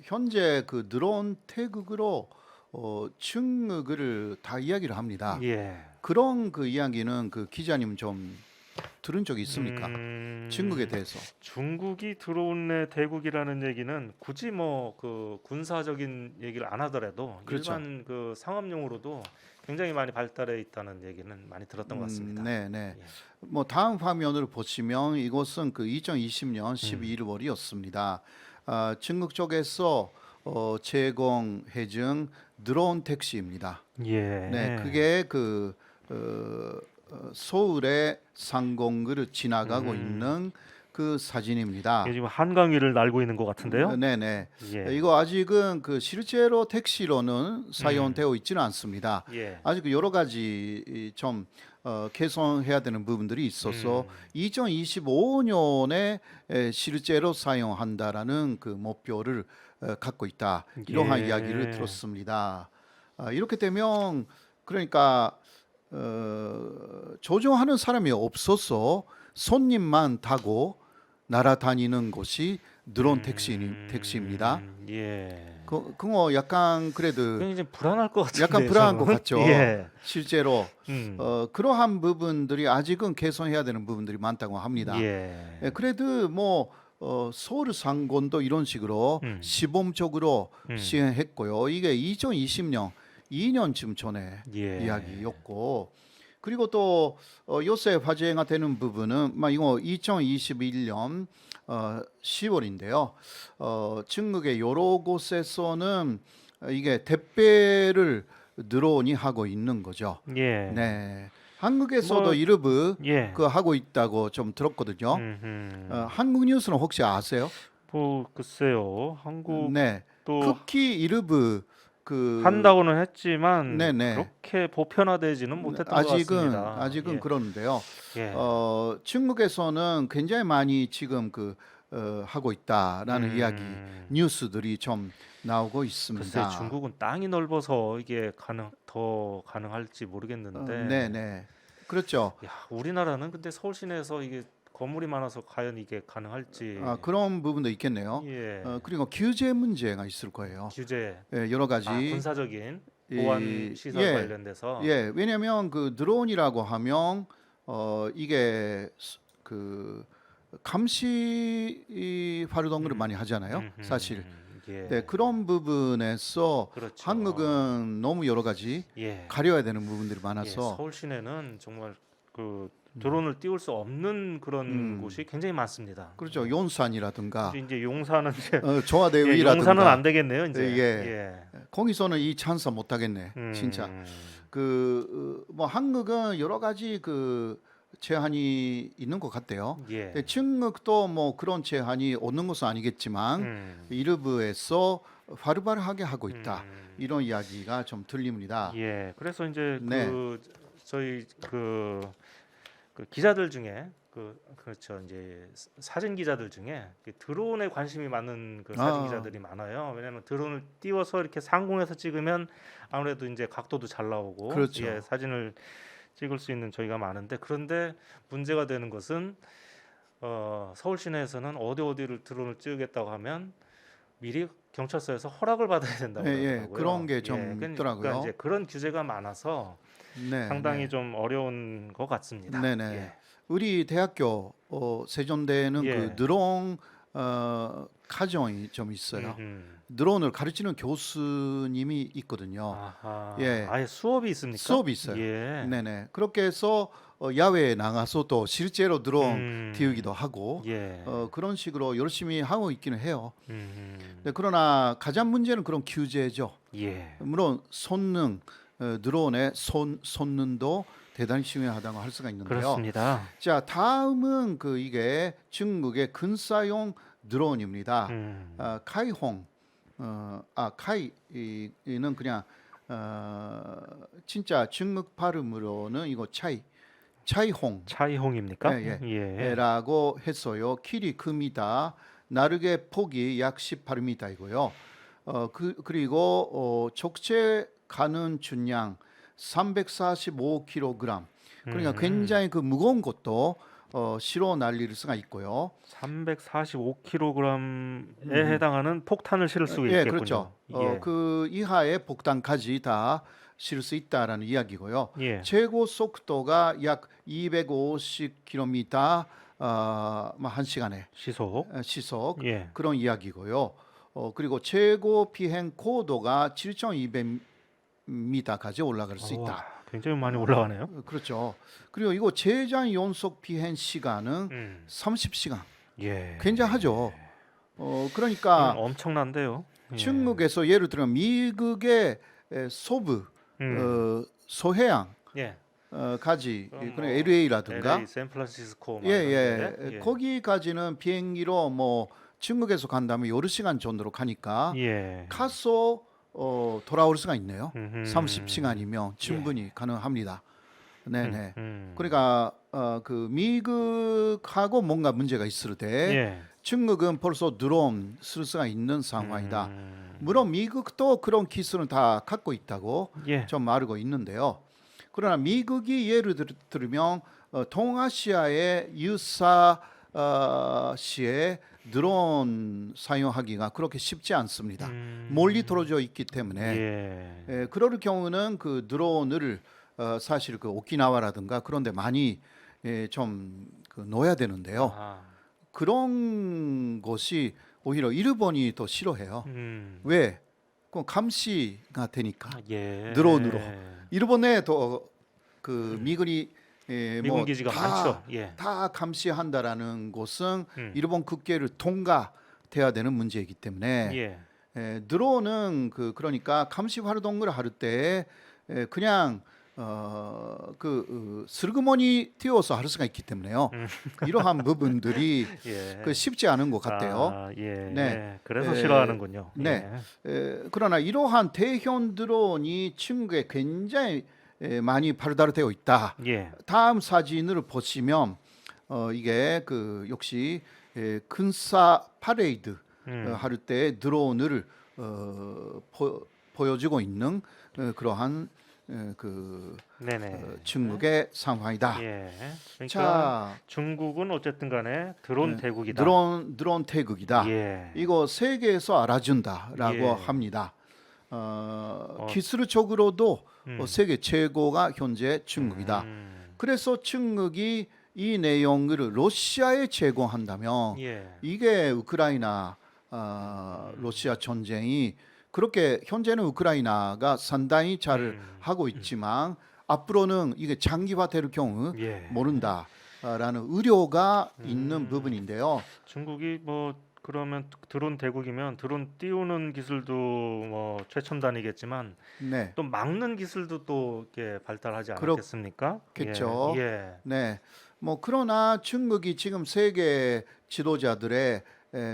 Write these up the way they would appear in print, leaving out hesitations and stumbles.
현재 그 드론 태극으로 증거를 다 이야기를 합니다. 예. 그런 그 이야기는 그 기자님 좀 들은 적이 있습니까? 중국에 대해서. 중국이 드론의 대국이라는 얘기는 굳이 뭐 그 군사적인 얘기를 안 하더라도 그렇죠. 일반 그 상업용으로도 굉장히 많이 발달해 있다는 얘기는 많이 들었던 것 같습니다. 네, 네. 예. 뭐 다음 화면을 보시면 이것은 그 2020년 음. 12월이었습니다. 중국 쪽에서 제공해준 드론 택시입니다. 예. 네, 그게 그 서울의 상공을 지나가고 있는 그 사진입니다. 이게 지금 한강 위를 날고 있는 것 같은데요. 네네. 예. 이거 아직은 그 실제로 택시로는 사용되어 있지는 않습니다. 예. 아직 여러 가지 좀 개선해야 되는 부분들이 있어서 2025년에 실제로 사용한다라는 그 목표를 갖고 있다. 이러한 예. 이야기를 들었습니다. 이렇게 되면 그러니까 조종하는 사람이 없어서 손님만 타고 날아다니는 곳이 드론 택시입니다. 예. 그거 약간 그래도 굉장히 불안할 것 같은데. 약간 불안한 것 저는. 같죠. 예. 실제로 음. 그러한 부분들이 아직은 개선해야 되는 부분들이 많다고 합니다. 예. 그래도 뭐 서울 상권도 이런 식으로 시범적으로 시행했고요. 이게 2020년 2년쯤 전에 예. 이야기였고, 그리고 또 요새 화제가 되는 부분은 이거 2021년 10월인데요. 중국의 여러 곳에서는 이게 택배를 드론이 하고 있는 거죠. 예. 네. 한국에서도 뭐, 일부 예. 그 하고 있다고 좀 들었거든요. 한국 뉴스는 혹시 아세요? 뭐 글쎄요. 한국도 네. 특히 일부 그 한다고는 했지만 네네. 그렇게 보편화되지는 못했던 것 같습니다. 아직은 예. 그런데요. 예. 중국에서는 굉장히 많이 지금 그 하고 있다라는 이야기 뉴스들이 좀 나오고 글쎄 있습니다. 중국은 땅이 넓어서 이게 더 가능할지 모르겠는데. 네네. 그렇죠. 야, 우리나라는 근데 서울 시내에서 이게 건물이 많아서 과연 이게 가능할지. 그런 부분도 있겠네요. 예. 그리고 규제 문제가 있을 거예요. 규제. 여러 가지 군사적인 보안 시설 예, 관련돼서. 예, 왜냐하면 그 드론이라고 하면 이게 그 감시 활동을 많이 하잖아요. 사실. 예. 네, 그런 부분에서 그렇죠. 한국은 너무 여러 가지 예. 가려야 되는 부분들이 예, 많아서 서울 시내는 정말 그 드론을 띄울 수 없는 그런 곳이 굉장히 많습니다. 그렇죠. 용산이라든가 이제 용산은 이제 청와대의라든가 용산은 안 되겠네요, 이제. 예. 거기서는 이 찬사 못 하겠네. 진짜. 뭐 한국은 여러 가지 그 제한이 있는 것 같대요. 예. 근데 중국도 뭐 그런 제한이 없는 것은 아니겠지만 일부에서 바르바르하게 하고 있다. 이런 이야기가 좀 들립니다. 예. 그래서 이제 네. 저희 그 기자들 중에 그렇죠. 이제 사진 기자들 중에 드론에 관심이 많은 그 사진 기자들이 많아요. 왜냐하면 드론을 띄워서 이렇게 상공에서 찍으면 아무래도 이제 각도도 잘 나오고, 그렇죠. 예, 사진을 찍을 수 있는 저희가 많은데, 그런데 문제가 되는 것은 서울 시내에서는 어디를 드론을 찍겠다고 하면 미리 경찰서에서 허락을 받아야 된다고 그러더라고요. 그런 게 좀 있더라고요. 그러니까 이제 그런 규제가 많아서 네, 상당히 좀 어려운 것 같습니다. 네네. 예. 우리 대학교 세종대는 예. 그 드론 과정이 좀 있어요. 드론을 가르치는 교수님이 있거든요. 아하. 예. 아예 수업이 있습니까? 수업이 있어요. 예. 네네. 그렇게 해서 야외에 나가서 또 실제로 드론 띄우기도 하고 예. 그런 식으로 열심히 하고 있기는 해요. 음. 네, 그러나 가장 문제는 그런 규제죠. 예. 물론 손능 드론의 손능도 대단히 중요하다고 할 수가 있는데요. 그렇습니다. 자, 다음은 이게 중국의 군사용 드론입니다. 카이홍. 카이는 그냥 진짜 중국 발음으로는 이거 차이홍. 차이홍입니까? 예. 라고 했어요. 길이 큽니다. 나르게 폭이 약 18m이고요. 그리고 적재 가는 중량 345kg. 그러니까 굉장히 그 무거운 것도 실어 날릴 수가 있고요. 345kg에 해당하는 폭탄을 실을 수 있겠군요. 그렇죠. 예. 그 이하의 폭탄까지 다 실을 수 있다라는 이야기고요. 예. 최고 속도가 약 250km 한 시간에 시속. 시속 예. 그런 이야기고요. 그리고 최고 비행 고도가 7,200m까지 올라갈 수 있다. 우와, 굉장히 많이 올라가네요. 그렇죠. 그리고 이거 제장 연속 비행 시간은 30시간. 예. 굉장하죠. 그러니까 엄청난데요. 예. 중국에서 예를 들어 미국의 소부, 소해양 예. 까지 그럼 그런 뭐 LA라든가 LA, 샌프란시스코 막 예. 이런 데? 거기까지는 비행기로 뭐 중국에서 간다면 여러 시간 정도로 가니까 예. 가서 돌아올 수가 있네요. 음흠. 30시간이면 충분히 가능합니다. 네네. 음. 그러니까 그 미국하고 뭔가 문제가 있을 때 예. 중국은 벌써 드론 쓸 수가 있는 상황이다. 음. 물론 미국도 그런 기술은 다 갖고 있다고 예. 좀 알고 있는데요. 그러나 미국이 예를 들면 동아시아의 유사시에 드론 사용하기가 그렇게 쉽지 않습니다. 멀리 떨어져 있기 때문에 예. 그럴 경우는 그 드론을 사실 그 오키나와라든가 그런 데 많이 좀 넣어야 되는데요. 아. 그런 것이 오히려 일본이 더 싫어해요. 왜? 그 감시가 되니까 예. 드론으로. 일본에 더 그 미군이 미군 기지가 많죠. 예. 다 감시한다라는 것은 음. 일본 국계를 통과돼야 되는 문제이기 때문에 예. 드론은 그러니까 감시 활동을 할 때 그냥 슬그머니 띄워서 할 수가 있기 때문에요. 이러한 부분들이 예. 쉽지 않은 것 같아요. 아, 예. 네. 그래서 싫어하는군요. 네. 예. 그러나 이러한 대형 드론이 중국에 굉장히 많이 발달되어 있다. 예. 다음 사진을 보시면 이게 역시 군사 파레이드 할 때 드론을 보여주고 있는 그러한 네네. 중국의 상황이다. 예. 그러니까 자, 중국은 어쨌든 간에 드론 대국이다. 드론 태극이다. 예. 이거 세계에서 알아준다라고 예. 합니다. 기술적으로도 세계 최고가 현재 중국이다. 그래서 중국이 이 내용을 러시아에 제공한다면 예. 이게 우크라이나 러시아 전쟁이 그렇게 현재는 우크라이나가 상당히 잘 하고 있지만 앞으로는 이게 장기화될 경우 예. 모른다라는 우려가 있는 부분인데요. 중국이 뭐 그러면 드론 대국이면 드론 띄우는 기술도 뭐 최첨단이겠지만 네, 또 막는 기술도 또 이렇게 발달하지 않았겠습니까? 그렇겠죠. 예. 네, 뭐 그러나 중국이 지금 세계 지도자들의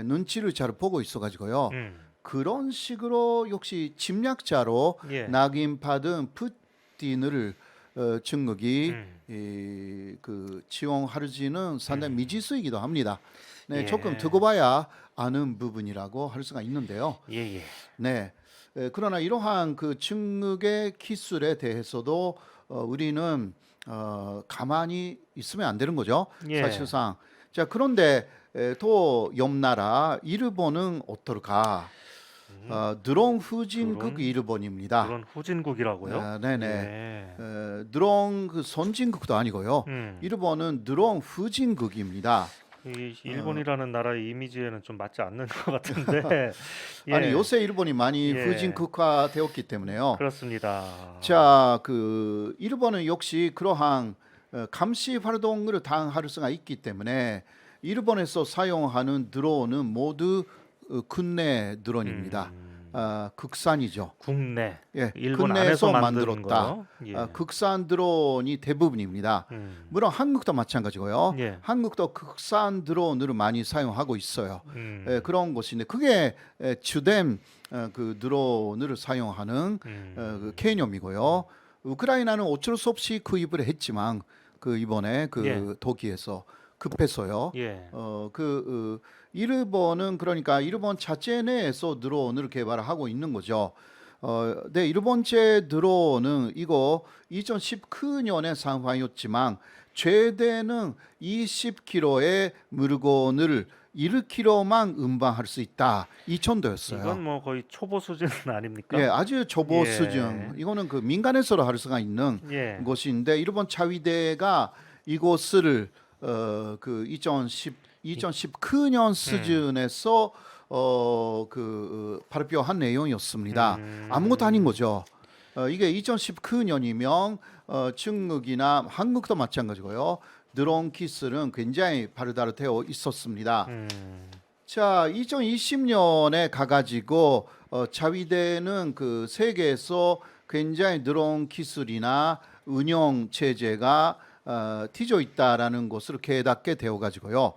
눈치를 잘 보고 있어가지고요. 그런 식으로 역시 침략자로 예. 낙인받은 푸틴을 중국이 지원하지는 상당히 미지수이기도 합니다. 네, 예. 조금 두고 봐야 아는 부분이라고 할 수가 있는데요. 예. 네, 그러나 이러한 중국의 기술에 대해서도 우리는 가만히 있으면 안 되는 거죠. 예. 사실상. 자, 그런데 또 옆나라 일본은 어떨까? 드론 후진국 드론? 일본입니다. 드론 후진국이라고요? 네네. 예. 드론 선진국도 아니고요. 일본은 드론 후진국입니다. 이 일본이라는 나라의 이미지에는 좀 맞지 않는 것 같은데. 예. 아니 요새 일본이 많이 예. 후진국화되었기 때문에요. 그렇습니다. 자, 일본은 역시 그러한 감시 활동을 당할 수가 있기 때문에 일본에서 사용하는 드론은 모두 국내 드론입니다. 국산이죠. 국내. 예, 일본 국내에서 안에서 만들었다. 만들었다. 예. 국산 드론이 대부분입니다. 물론 한국도 마찬가지고요. 예. 한국도 국산 드론을 많이 사용하고 있어요. 그런 것인데 그게 주된 드론을 사용하는 개념이고요. 우크라이나는 어쩔 수 없이 구입을 했지만 이번에 예. 독일에서 급해서요. 예. 일본은 그러니까 일본 자체 내에서 드론을 개발하고 있는 거죠. 네, 일본제 드론은 이거 2019년에 상황이었지만 최대는 20kg의 물건을 1kg만 운반할 수 있다. 이 정도였어요. 이건 뭐 거의 초보 수준 아닙니까? 예, 아주 초보 예. 수준. 이거는 그 민간에서도 할 수가 있는 예. 것인데 일본 차위대가 이것을 그 2019년 수준에서 발표한 내용이었습니다. 아무것도 아닌 거죠. 이게 2019년이면 중국이나 한국도 마찬가지고요. 드론 기술은 굉장히 발달되어 있었습니다. 자, 2020년에 가가지고 자위대는 그 세계에서 굉장히 드론 기술이나 운영 체제가 뒤져 있다라는 것을 깨닫게 되어 가지고요.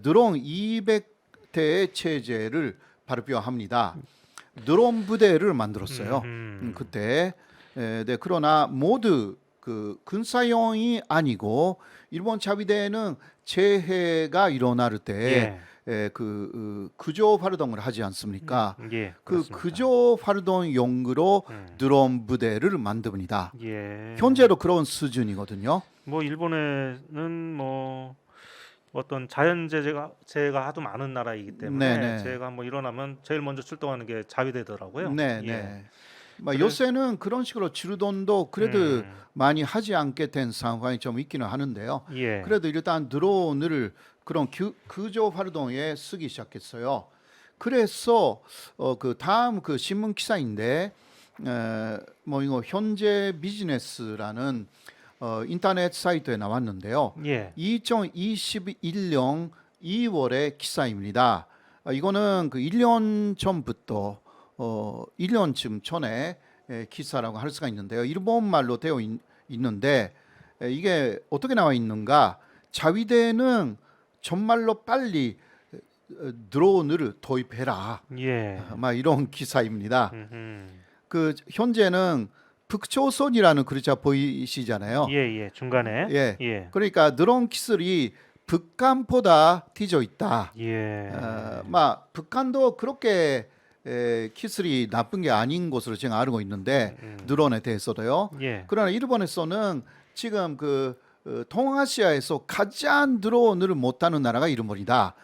드론 200대의 체제를 발표합니다. 드론 부대를 만들었어요. 그때. 네, 그러나 모두 그 군사용이 아니고 일본 자위대는 재해가 일어날 때 구조 활동을 하지 않습니까? 예. 그 그렇습니다. 구조 활동용으로 드론 부대를 만듭니다. 예. 현재로 그런 수준이거든요. 뭐 일본에는 뭐 어떤 자연재해가 하도 많은 나라이기 때문에 네네. 재해가 한번 일어나면 제일 먼저 출동하는 게 자위대더라고요. 네, 예. 네. 요새는 그런 식으로 지르돈도 그래도 많이 하지 않게 된 상황이 좀 있기는 하는데요. 예. 그래도 일단 드론을 그런 구조 활동에 쓰기 시작했어요. 그래서 그 다음 그 신문 기사인데 뭐 이거 현재 비즈니스라는 인터넷 사이트에 나왔는데요. 예. 2021년 2월의 기사입니다. 이거는 그 1년 전부터 1년쯤 전에 기사라고 할 수가 있는데요. 일본 말로 되어 있는데 이게 어떻게 나와 있는가? 자위대는 정말로 빨리 드론을 도입해라. 예. 막 이런 기사입니다. 음흠. 그 현재는 북조선이라는 글자 보이시잖아요. 예. 중간에. 예. 예. 그러니까 드론 기술이 북한보다 뒤져 있다. 예. 막 북한도 그렇게 기술이 나쁜 게 아닌 것으로 제가 알고 있는데 드론에 대해서도요. 예. 그러나 일본에서는 지금 그 동아시아에서 가장 드론을 못하는 나라가 일본이다.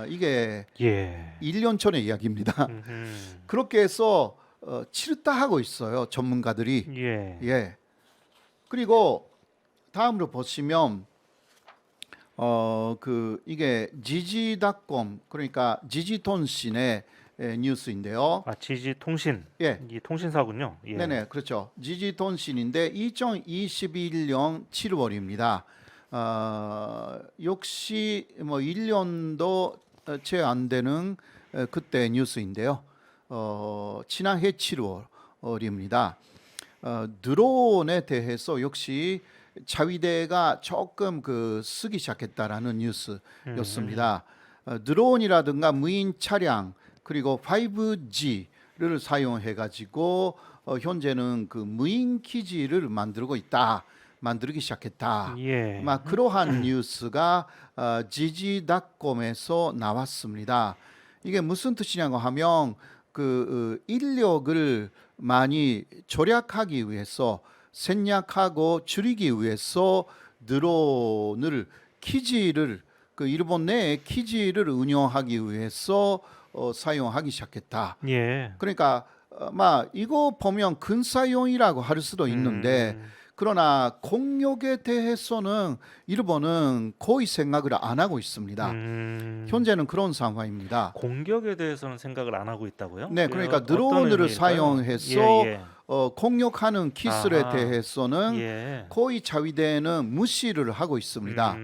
이게 예. 1년 전의 이야기입니다. 음흠. 그렇게 해서 치르다하고 있어요. 전문가들이. 예. 예. 그리고 다음으로 보시면 그 이게 지지닷컴 그러니까 지지통신의 뉴스인데요. 아, 지지통신. 예. 이 통신사군요. 예. 네네, 그렇죠. 지지통신인데 2021년 7월입니다. 역시 뭐 1년도 채 안 되는 그때 뉴스인데요. 지난해 7월입니다. 드론에 대해서 역시 자위대가 조금 그 쓰기 시작했다라는 뉴스였습니다. 드론이라든가 무인 차량 그리고 5G를 사용해 가지고 현재는 그 무인 기지를 만들기 시작했다. 예. 막 그러한 뉴스가 지지닷컴에서 나왔습니다. 이게 무슨 뜻이냐고 하면 그 인력을 많이 절약하기 위해서 생략하고 줄이기 위해서 드론을 기지를 그 일본 내에 기지를 운영하기 위해서 사용하기 시작했다. 예. 그러니까 막 이거 보면 군사용이라고 할 수도 있는데 그러나 공격에 대해서는 일본은 거의 생각을 안 하고 있습니다. 현재는 그런 상황입니다. 공격에 대해서는 생각을 안 하고 있다고요? 네, 예, 그러니까 어떤 드론을 의미일까요? 사용해서 예, 공격하는 기술에 아하. 대해서는 예. 거의 자위대는 무시를 하고 있습니다.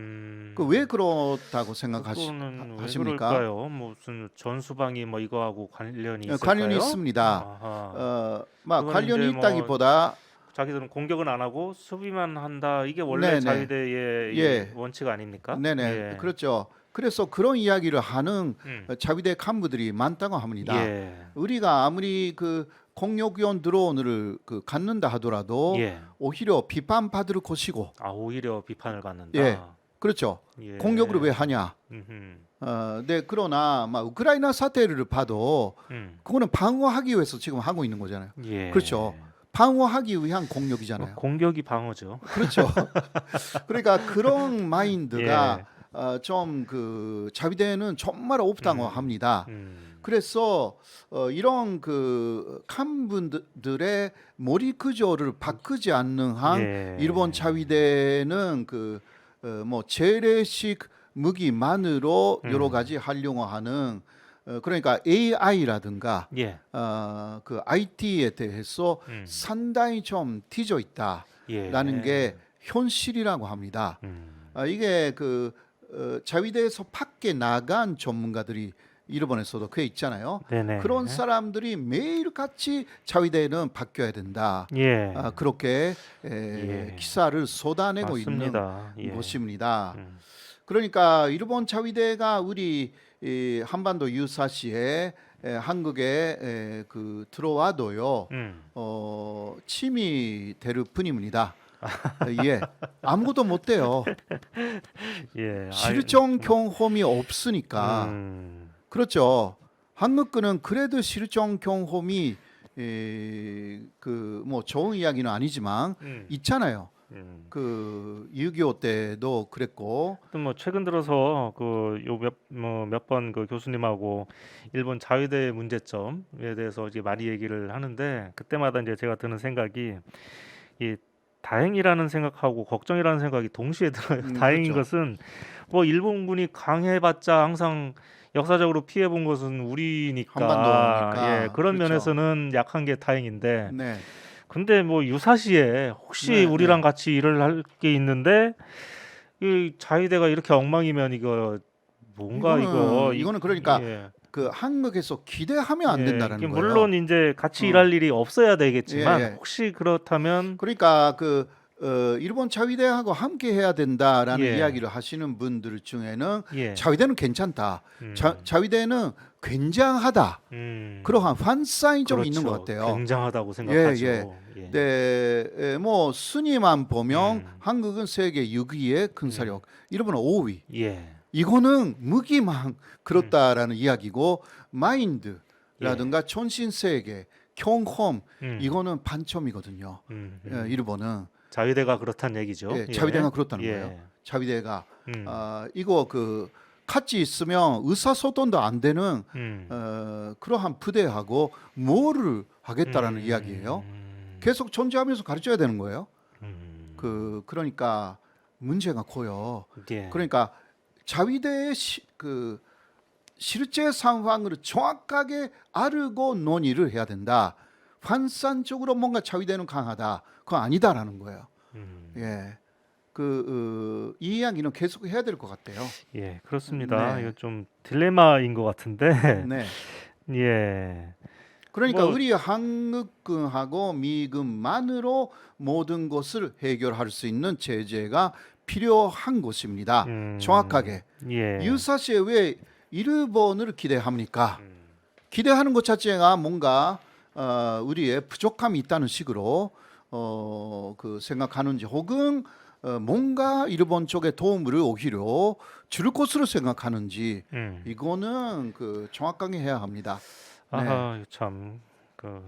그 왜 그렇다고 그거는 왜 생각하십니까? 그럴까요? 무슨 전수방위 뭐 이거하고 관련이 있을까요? 관련이 있습니다. 아하. 막 그건 관련이 이제 뭐 있다기보다 자기들은 공격은 안 하고 수비만 한다. 이게 원래 네네. 자위대의 예. 원칙 아닙니까? 네네 예. 그렇죠. 그래서 그런 이야기를 하는 음. 자위대 간부들이 많다고 합니다. 예. 우리가 아무리 그 공격용 드론을 그 갖는다 하더라도 예. 오히려 비판받을 것이고 아, 오히려 비판을 받는다. 예. 그렇죠. 예. 공격을 왜 하냐? 음흠. 네, 그러나 막 우크라이나 사태를 봐도 그거는 방어하기 위해서 지금 하고 있는 거잖아요. 예. 그렇죠. 방어하기 위한 뭐 공격이잖아요. 공격이 방어죠. 그렇죠. 그러니까 그런 마인드가 예. 좀 그 자위대는 정말 없다고합니다. 음. 그래서 이런 그 간부들의 머리 구조를 바꾸지 않는 한 예. 일본 자위대는 그 뭐 재래식 무기만으로 여러 가지 활용하는 그러니까 AI라든가 예. 그 IT에 대해서 상당히 좀 뒤져 있다라는 예. 게 현실이라고 합니다. 음. 이게 그 자위대에서 밖에 나간 전문가들이 일본에서도 꽤 있잖아요. 네네. 그런 사람들이 매일 같이 자위대는 바뀌어야 된다. 예. 그렇게 예. 기사를 쏟아내고 맞습니다. 있는 예. 것입니다. 음. 그러니까 일본 자위대가 우리 한반도 유사시에 한국에 그 들어와도요. 침이 될 뿐입니다. 예, 아무것도 못 돼요. 예. 실전 경험이 없으니까. 그렇죠. 한국군은 그래도 실전 경험이 그 뭐 좋은 이야기는 아니지만 있잖아요. 그 6.25 때도 그랬고. 또 뭐 최근 들어서 그 요 몇 번 그 교수님하고 일본 자위대의 문제점에 대해서 이제 많이 얘기를 하는데 그때마다 이제 제가 드는 생각이 이 다행이라는 생각하고 걱정이라는 생각이 동시에 들어요. 다행인 그렇죠. 것은 뭐 일본군이 강해봤자 항상 역사적으로 피해본 것은 우리니까 한반도니까. 예, 그런 그렇죠. 면에서는 약한 게 다행인데 네. 근데 뭐 유사시에 혹시 네, 우리랑 네. 같이 일을 할 게 있는데 이 자위대가 이렇게 엉망이면 이거 뭔가 이거는 그러니까 예, 그 한국에서 기대하면 안 예, 된다는 이게 거예요. 물론 이제 같이 어. 일할 일이 없어야 되겠지만 예, 예. 혹시 그렇다면 그러니까 그 일본 자위대하고 함께 해야 된다라는 예. 이야기를 하시는 분들 중에는 예, 자위대는 괜찮다. 음, 자위대는 굉장하다. 그러한 환상이 좀 있는 것 그렇죠. 같아요. 굉장하다고 생각하죠. 예. 예. 네, 뭐 순위만 보면 음. 한국은 세계 6위의 군사력, 일본은 5위. 예. 이거는 무기만 그렇다라는 이야기고 마인드라든가 전신 세계, 경험 이거는 반점이거든요. 일본은 자위대가 그렇다는 얘기죠. 예, 자위대가 그렇다는 예. 거예요. 자위대가 음. 이거 그 같이 있으면 의사소통도 안 되는 그러한 부대하고 뭐를 하겠다라는 이야기예요. 계속 존재하면서 가르쳐야 되는 거예요. 그러니까 문제가 커요. 예. 그러니까 자위대의 그 실제 상황을 정확하게 알고 논의를 해야 된다. 환상적으로 뭔가 자위대는 강하다. 그건 아니다라는 거예요. 예, 이 이야기는 계속 해야 될 것 같아요. 예, 그렇습니다. 네. 이거 좀 딜레마인 것 같은데. 네. 예. 그러니까 뭐- 우리 한국군하고 미군만으로 모든 것을 해결할 수 있는 제재가 필요한 것입니다. 정확하게. 예. 유사시에 왜 일본을 기대합니까? 기대하는 것 자체가 뭔가 우리의 부족함이 있다는 식으로 그 생각하는지 혹은 뭔가 일본 쪽에 도움을 오히려 줄 것으로 생각하는지 이거는 그 정확하게 해야 합니다. 네. 아하, 참 그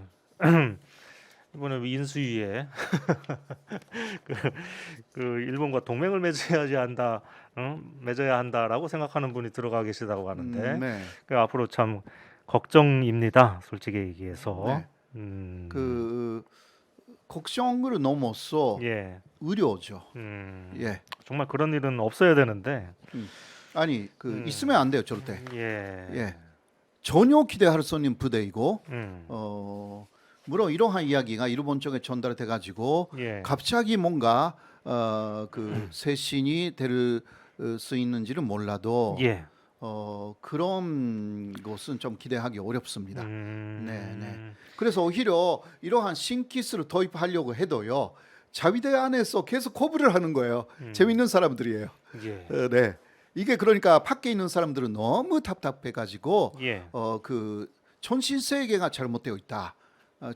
이번에 인수위에 그 일본과 동맹을 맺어야 한다라고 생각하는 분이 들어가 계시다고 하는데 네. 그 앞으로 참 걱정입니다. 솔직히 얘기해서. 네. 그 걱정을 넘어서 예. 의료죠. 예. 정말 그런 일은 없어야 되는데. 아니 그 있으면 안 돼요 절대. 예. 예. 전혀 기대할 수 없는 부대이고 물론 이러한 이야기가 일본 쪽에 전달돼 가지고 예. 갑자기 뭔가 그 쇄신이 될 수 있는지는 몰라도 예. 그런 것은 좀 기대하기 어렵습니다. 네. 그래서 오히려 이러한 신기술을 도입하려고 해도요 자위대 안에서 계속 거부를 하는 거예요. 재밌는 사람들이에요. 예. 네. 이게 그러니까 밖에 있는 사람들은 너무 답답해가지고 예. 그 전신 세계가 잘못되어 있다.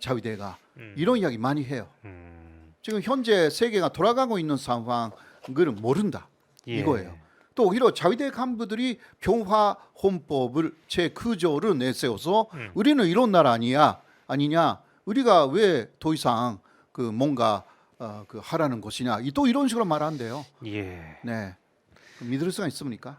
자위대가 이런 이야기 많이 해요. 지금 현재 세계가 돌아가고 있는 상황을 모른다. 예. 이거예요. 또 오히려 자위대 간부들이 평화 헌법을 제 구조를 내세워서 우리는 이런 나라 아니냐 우리가 왜 더 이상 그 뭔가 그 하라는 것이냐 또 이런 식으로 말한대요. 예. 네, 믿을 수가 있습니까?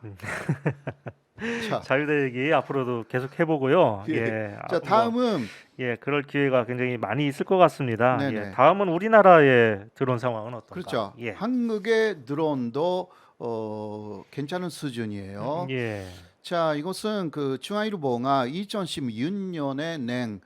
자, 자유대 얘기 앞으로도 계속 해보고요. 예. 예. 자 다음은 예, 그럴 기회가 굉장히 많이 있을 것 같습니다. 네네. 예, 다음은 우리나라의 드론 상황은 어떤가? 그렇죠. 예. 한국의 드론도 괜찮은 수준이에요. 예. 자, 이것은 그 중앙일보가 2016년에 낸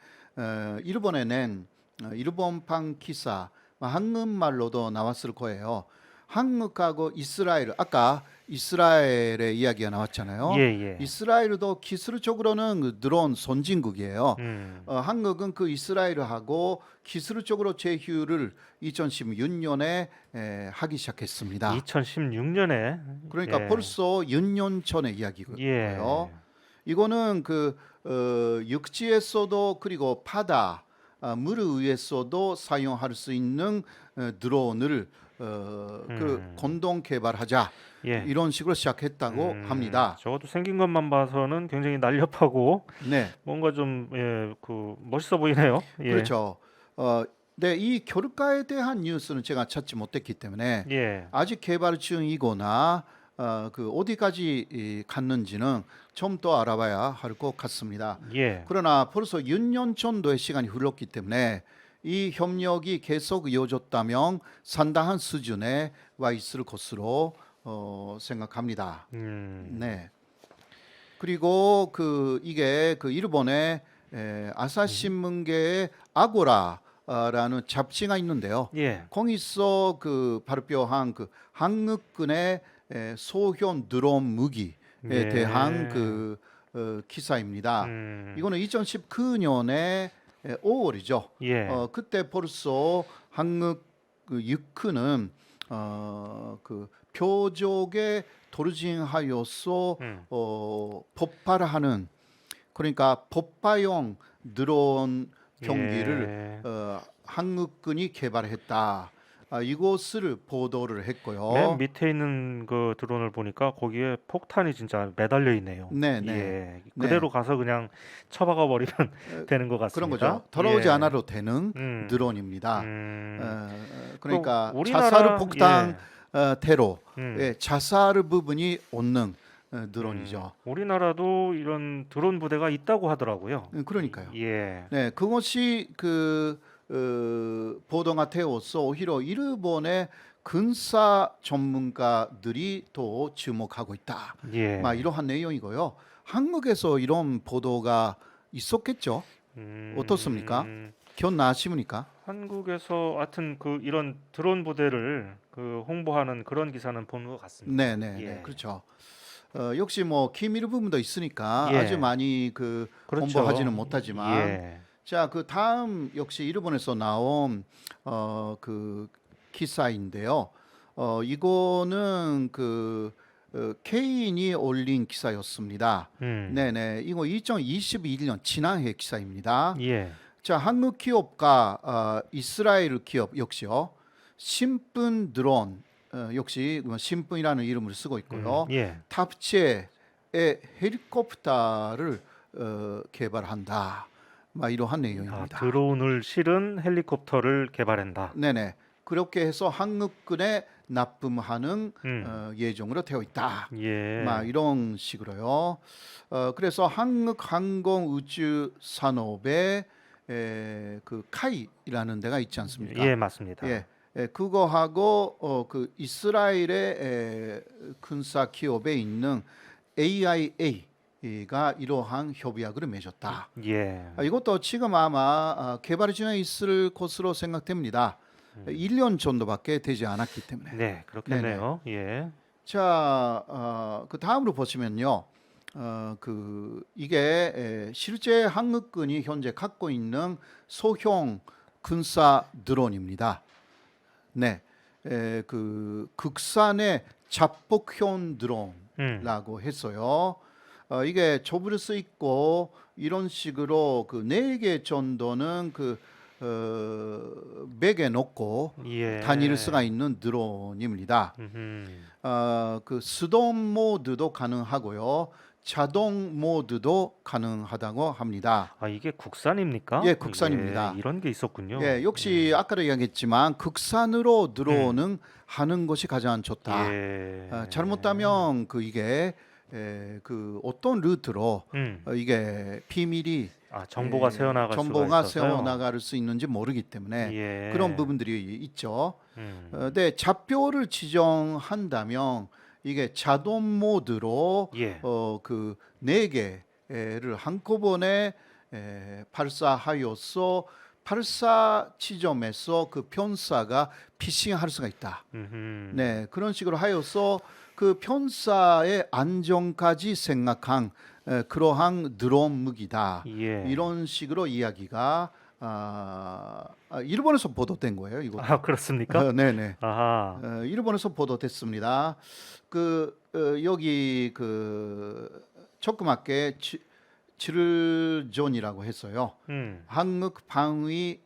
일본에 낸 일본판 기사 한국말로도 나왔을 거예요. 한국하고 이스라엘 아까 이스라엘의 이야기가 나왔잖아요. 예, 예. 이스라엘도 기술적으로는 그 드론 선진국이에요. 음. 한국은 그 이스라엘하고 기술적으로 제휴를 2016년에 하기 시작했습니다. 2016년에 그러니까 예. 벌써 6년 전의 이야기고요. 예. 이거는 그 육지에서도 그리고 바다, 물 위에서도 사용할 수 있는 드론을 그 공동 개발하자 예. 이런 식으로 시작했다고 합니다. 저것도 생긴 것만 봐서는 굉장히 날렵하고 네, 뭔가 좀 그 멋있어 보이네요. 예. 그렇죠. 네, 이 결과에 대한 뉴스는 제가 찾지 못했기 때문에 예. 아직 개발 중이거나 그 어디까지 갔는지는 좀 더 알아봐야 할 것 같습니다. 예. 그러나 벌써 6년 정도의 시간이 흘렀기 때문에 이 협력이 계속 이어졌다면 상당한 수준에 와 있을 것으로 생각합니다. 네. 그리고 그 이게 그 일본의 아사신문계의 아고라라는 잡지가 있는데요. 예. 거기서 그 발표한 그 한국군의 소형 드론 무기에 예. 대한 그 기사입니다. 이거는 2019년에 5월이죠. 예. 그때 벌써 한국 그 육군은 그 표적에 돌진하여서 폭발하는 그러니까 폭발용 드론 경기를 예. 한국군이 개발했다. 이것을 보도를 했고요. 맨 밑에 있는 그 드론을 보니까 거기에 폭탄이 진짜 매달려 있네요. 네, 네. 예. 그대로 가서 그냥 쳐박아 버리면 되는 것 같습니다. 그런 거죠. 돌아오지 예. 않아도 되는 음. 드론입니다. 그러니까 또 우리나라- 자살 폭탄 테러, 음. 자살 부분이 없는 드론이죠. 우리나라도 이런 드론 부대가 있다고 하더라고요. 그러니까요. 예. 네, 그것이 그 보도가 되어서 오히려 일본의 군사 전문가들이 또 주목하고 있다. 예. 막 이러한 내용이고요. 한국에서 이런 보도가 있었겠죠? 어떻습니까? 기억나십니까? 한국에서 하여튼 그 이런 드론 부대를 그 홍보하는 그런 기사는 본 것 같습니다. 네, 네, 예. 네, 그렇죠. 역시 뭐 기밀 부분도 있으니까 예. 아주 많이 그 그렇죠. 홍보하지는 못하지만, 예. 자, 그 다음 역시 일본에서 나온 그 기사인데요. 이거는 그 케인이 올린 기사였습니다. 네네, 이거 2021년 지난해 기사입니다. 예. 자, 한국 기업과 이스라엘 기업 역시요. 신분 드론 역시 신분이라는 이름을 쓰고 있고요. 예. 탑재의 헬리콥터를 개발한다. 막 이러한 내용입니다. 드론을 실은 헬리콥터를 개발한다. 네네. 그렇게 해서 한국군에 납품하는 예정으로 되어 있다. 예. 막 이런 식으로요. 그래서 한국 항공우주 산업의 그 카이라는 데가 있지 않습니까? 예, 맞습니다. 예, 그거하고 그 이스라엘의 군사 기업에 있는 AIA가 이러한 협약을 맺었다. 예. 이것도 지금 아마 개발 중에 있을 것으로 생각됩니다. 1년 정도밖에 되지 않았기 때문에. 네, 그렇겠네요. 예. 자, 그 다음으로 보시면요. 그 이게 실제 한국군이 현재 갖고 있는 소형 군사 드론입니다. 네, 그 국산의 자폭형 드론이라고 했어요. 이게 접을 수 있고 이런 식으로 그 4개 정도는 그 맥에 놓고 예. 다닐 수가 있는 드론입니다. 그 수동 모드도 가능하고요. 자동 모드도 가능하다고 합니다. 아, 이게 국산입니까? 예, 국산입니다. 예, 이런 게 있었군요. 예, 역시 아까도 이야기했지만 국산으로 드론은 하는 것이 가장 좋다. 예. 잘못하면 이게 그 어떤 루트로 이게 비밀이 정보가 새어나갈 정보가 수가 있어서요. 새어나갈 수 있는지 모르기 때문에 예. 그런 부분들이 있죠. 근데 좌표를 지정한다면 이게 자동 모드로 예. 그 4개를 한꺼번에 발사하여서 발사 지점에서 그 편사가 피싱할 수가 있다. 네, 그런 식으로 하여서 그 편사의 안전까지 생각한 그러한 드론 무기다. 예. 이런 식으로 이야기가 일본에서 보도된 거예요. 이거. 아, 그렇습니까? 네네. 아하. 일본에서 보도됐습니다. 여기 조그맣게 지르존이라고 했어요. 한국 방위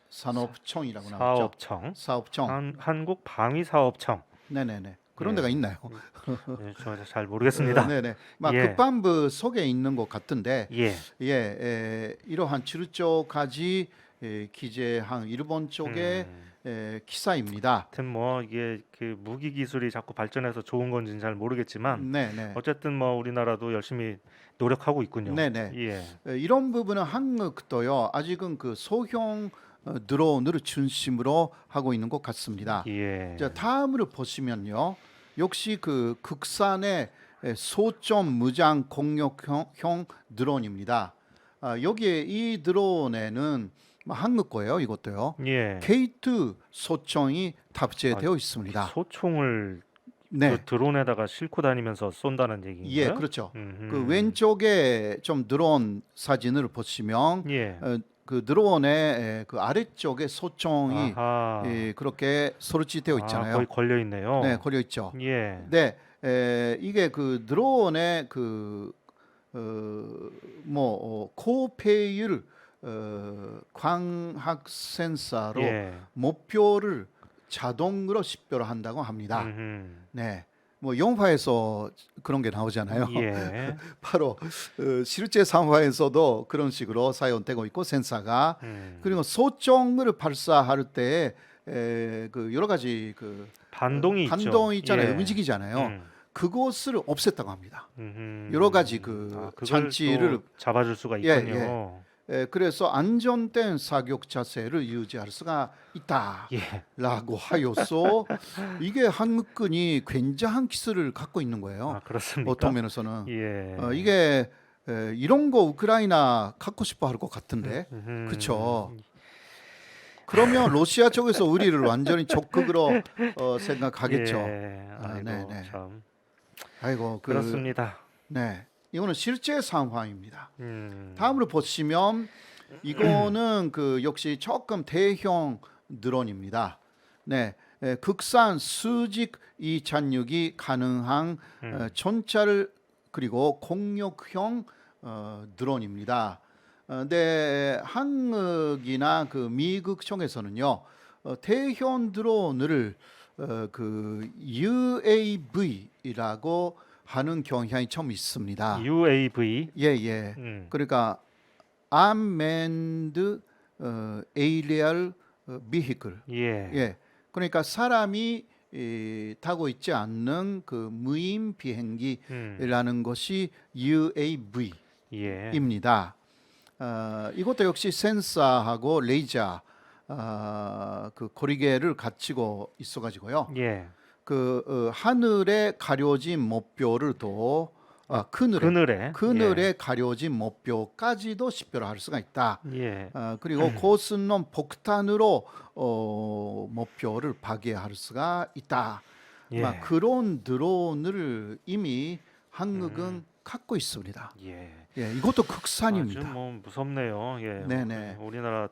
산업청이라고 나왔죠. 사업청. 한국 방위사업청. 네네네. 그런 예. 데가 있나요? 네, 저 잘 모르겠습니다. 네네. 막 예. 국방부 속에 있는 것 같은데, 예. 이러한 지르조까지 기재한 일본 쪽의 기사입니다. 하여튼 뭐 이게 그 무기 기술이 자꾸 발전해서 좋은 건지는 잘 모르겠지만 네네. 어쨌든 뭐 우리나라도 열심히 노력하고 있군요. 네네. 예. 이런 부분은 한국도요. 아직은 그 소형 드론을 중심으로 하고 있는 것 같습니다. 예. 자, 다음으로 보시면요. 역시 그 국산의 소점 무장 공격형 드론입니다. 여기에 이 드론에는 한국 거예요. 이것도요. 예. K2 소총이 탑재되어 있습니다. 소총을 네. 그 드론에다가 싣고 다니면서 쏜다는 얘기인가요? 예, 그렇죠. 그 왼쪽에 좀 드론 사진을 보시면 예. 그 드론의 그 아래쪽에 소총이 그렇게 설치되어 있잖아요. 거의 걸려 있네요. 네, 걸려 있죠. 예. 네, 이게 그 드론의 고배율 광학 센서로 목표를 자동으로 식별을 한다고 합니다. 네, 뭐 영화에서 그런 게 나오잖아요. 예. 바로 실제 상황에서도 그런 식으로 사용되고 있고 센서가 그리고 소총을 발사할 때 그 여러 가지 그 반동이 있잖아요. 예. 움직이잖아요. 그것을 없앴다고 합니다. 여러 가지 장치를 잡아줄 수가 있군요. 그래서 안전된 사격 자세를 유지할 수가 있다라고 하여서 이게 한국군이 굉장한 기술을 갖고 있는 거예요. 그렇습니까? 어떤 면에서는 예. 이게 이런 거 우크라이나 갖고 싶어 할 것 같은데, 그렇죠? 그러면 러시아 쪽에서 우리를 완전히 적극으로 생각하겠죠. 예. 아이고, 네네. 참. 아이고 그렇습니다. 네, 이거는 실제 상황입니다. 다음으로 보시면 이거는 역시 조금 대형 드론입니다. 네, 국산 수직 이착륙이 가능한 전차를 그리고 공격형 드론입니다. 근데 한국이나 미국 쪽에서는요 대형 드론을 UAV라고 하는 경향이 좀 있습니다. UAV. 예. 그러니까 Unmanned Aerial Vehicle. 예. 그러니까 사람이 타고 있지 않는 무인 비행기라는 것이 UAV입니다. 이것도 역시 센서하고 레이저 고리개를 갖추고 있어가지고요. 예. 하늘에 가려진 목표를 그늘에 가려진 목표까지도 식별할 수가 있다. 예. 그리고 고순놈 폭탄으로 목표를 파괴할 수가 있다. 그런 드론을 이미 한국은 갖고 있습니다. 이것도 국산입니다. 아주 뭐 무섭네요. 예. 네네. 우리나라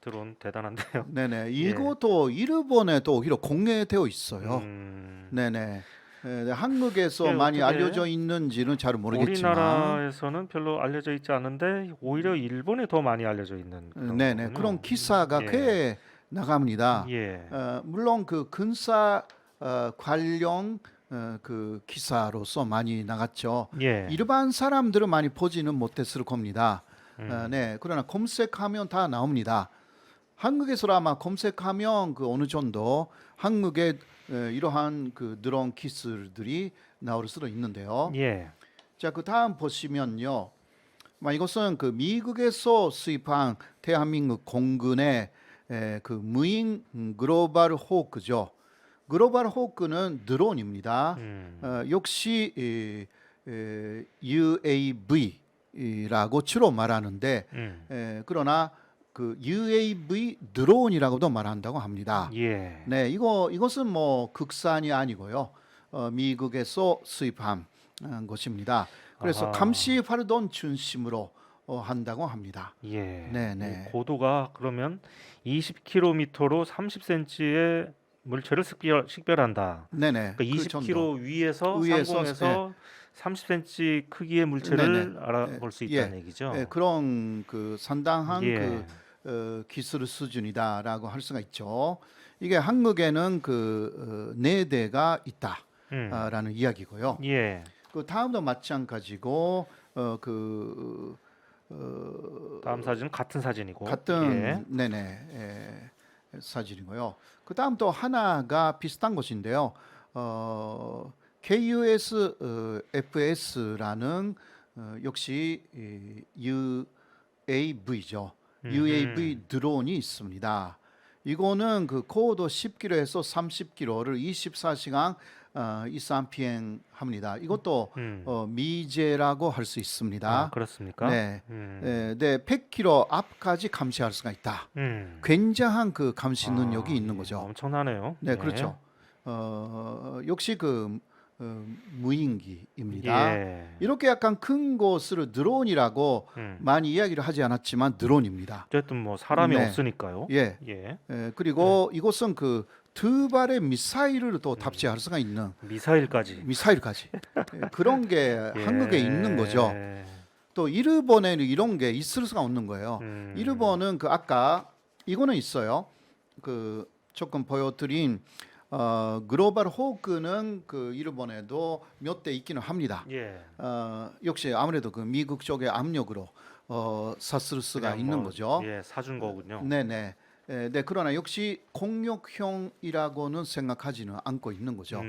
드론 대단한데요. 네네. 이것도 일본에도 오히려 공개되어 있어요. 네네. 네, 한국에서 예, 많이 어떻게 알려져 있는지는 잘 모르겠지만, 우리나라에서는 별로 알려져 있지 않은데 오히려 일본에 더 많이 알려져 있는 그런 네네, 그런 거군요. 기사가 예. 꽤 나갑니다. 예. 물론 그 근사 관련 그 기사로서 많이 나갔죠. 예. 일반 사람들은 많이 보지는 못했을 겁니다. 음. 네, 그러나 검색하면 다 나옵니다. 한국에서 아마 검색하면 그 어느 정도 한국의 이러한 그 드론 기술들이 나올 수도 있는데요. 예. 자, 그 다음 보시면요. 이것은 그 미국에서 수입한 대한민국 공군의 그 무인 글로벌 호크죠. 글로벌 호크는 드론입니다. 역시 UAV라고 주로 말하는데 그러나 그 UAV 드론이라고도 말한다고 합니다. 예. 네, 이것은 뭐 국산이 아니고요. 미국에서 수입한 것입니다. 그래서 아하. 감시 활동 중심으로 한다고 합니다. 예. 네네. 이 고도가 그러면 20km로 30cm의 물체를 식별한다. 네네. 그러니까 그 정도. 20km 위에서 위에서, 상공에서 30cm 크기의 물체를 네네. 알아볼 수 있다는 얘기죠. 그런 그 상당한 예. 그 기술 수준이다라고 할 수가 있죠. 이게 한국에는 그 4대가 있다라는 이야기고요. 예. 그 다음도 마찬가지고 다음 사진은 같은 사진이고. 같은 네네 사진이고요. 그 다음 또 하나가 비슷한 것인데요. KUS FS라는 역시 UAV죠. UAV 드론이 있습니다. 이거는 그 고도 10km에서 30km를 24시간 이상 비행합니다. 이것도 미제라고 할 수 있습니다. 아, 그렇습니까? 네, 100km 앞까지 감시할 수가 있다. 굉장한 그 감시 능력이 있는 거죠. 엄청나네요. 네, 예. 그렇죠. 역시 그 무인기입니다. 예. 이렇게 약간 큰 것을 드론이라고 많이 이야기를 하지 않았지만 드론입니다. 어쨌든 뭐 사람이 네. 없으니까요. 예. 예. 그리고 이것은 그 2발의 미사일을 또 탑재할 수가 있는 미사일까지. 그런 게 예. 한국에 있는 거죠. 또 일본에는 이런 게 있을 수가 없는 거예요. 일본은 그 아까 이거는 있어요. 그 조금 보여드린 글로벌 호크는 그 일본에도 몇 대 있기는 합니다. 예. 역시 아무래도 그 미국 쪽의 압력으로 샀을 수가 그냥 있는 뭐, 거죠. 예, 사준 거군요. 네네. 네, 그러나 역시 공격형이라고는 생각하지는 않고 있는 거죠.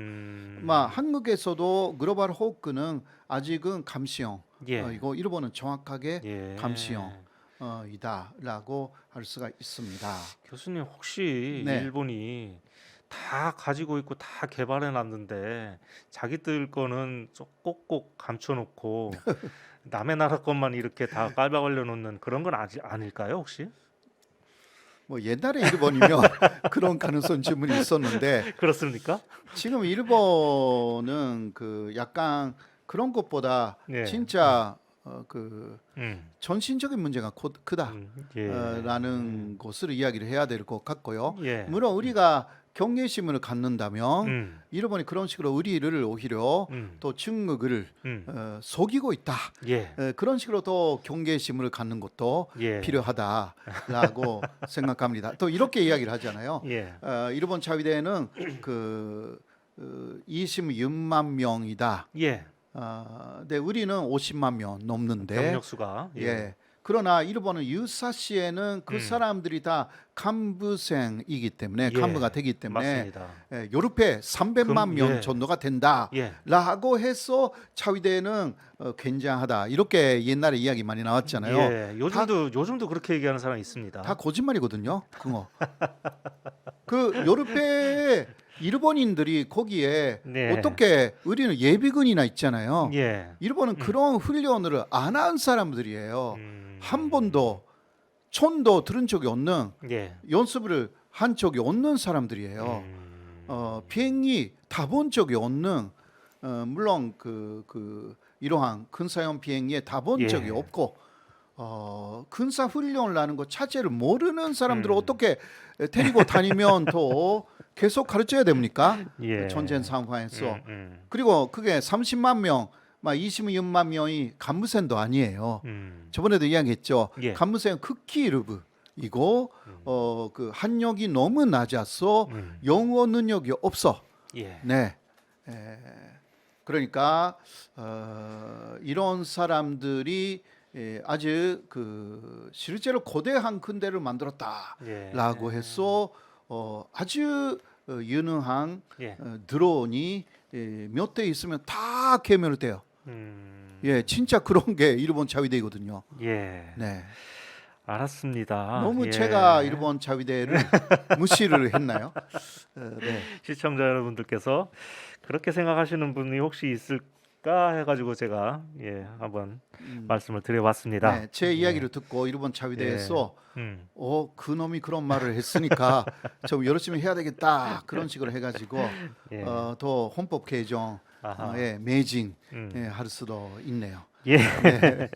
한국에서도 글로벌 호크는 아직은 감시형. 예. 이거 일본은 정확하게 예. 감시형이다라고 할 수가 있습니다. 교수님 혹시 네. 일본이 다 가지고 있고 다 개발해 놨는데 자기들 거는 꼭꼭 감춰놓고 남의 나라 것만 이렇게 다 깔박을려 놓는 그런 건 아닐까요 혹시? 뭐 옛날에 일본이면 그런 가능성 질문이 있었는데 그렇습니까? 지금 일본은 그 약간 그런 것보다 네. 진짜 그 음. 전신적인 문제가 크다. 예. 라는 것을 이야기를 해야 될 것 같고요. 예. 물론 우리가 경계심을 갖는다면 일본이 그런 식으로 우리를 오히려 또 중국을 속이고 있다. 예. 그런 식으로 또 경계심을 갖는 것도 예. 필요하다라고 생각합니다. 또 이렇게 이야기를 하잖아요. 예. 일본 자위대는 그 26만 명이다. 예. 네, 우리는 50만 명 넘는데 병력 수가. 예. 그러나 일본은 유사시에는 그 사람들이 다 간부생이기 때문에 예. 간부가 되기 때문에 맞습니다. 요르페 300만 명 예. 정도가 된다라고 예. 해서 자위대는 굉장하다 이렇게 옛날에 이야기 많이 나왔잖아요. 예. 요즘도 그렇게 얘기하는 사람이 있습니다. 다 거짓말이거든요. 그거. 그 요르페 일본인들이 거기에 네. 어떻게 우리는 예비군이나 있잖아요. 예. 일본은 그런 훈련을 안 한 사람들이에요. 한 번도 총도 들은 적이 없는 예. 연습을 한 적이 없는 사람들이에요. 비행기 타본 적이 없는 물론 그 이러한 근사형 비행기에 타본 예. 적이 없고 군사 훈련을 하는 거 자체를 모르는 사람들을 음. 어떻게 데리고 다니면 또 계속 가르쳐야 됩니까? 예. 전쟁 상황에서. 음. 그리고 그게 30만 명, 막 26만 명이 간무센도 아니에요. 저번에도 이야기했죠. 예. 간무센 극히 일부이고 그 학력이 너무 낮아서 음. 영어 능력이 없어. 예. 네. 그러니까 이런 사람들이 아주 그 실제로 거대한 군대를 만들었다라고 예. 해서 아주 유능한 예. 드론이 몇 대 있으면 다 개멸돼요. 예, 진짜 그런 게 일본 자위대거든요. 예. 네. 알았습니다. 너무 예. 제가 일본 자위대를 무시를 했나요? 네. 시청자 여러분들께서 그렇게 생각하시는 분이 혹시 있을까 해가지고 제가 한번 말씀을 드려봤습니다. 네, 제 이야기를 듣고 일본 자위대에서 음. 그놈이 그런 말을 했으니까 좀 열심히 해야 되겠다 그런 식으로 해가지고 예. 더 헌법 개정 아하. 매진 음. 할 수도 있네요. 예. 네.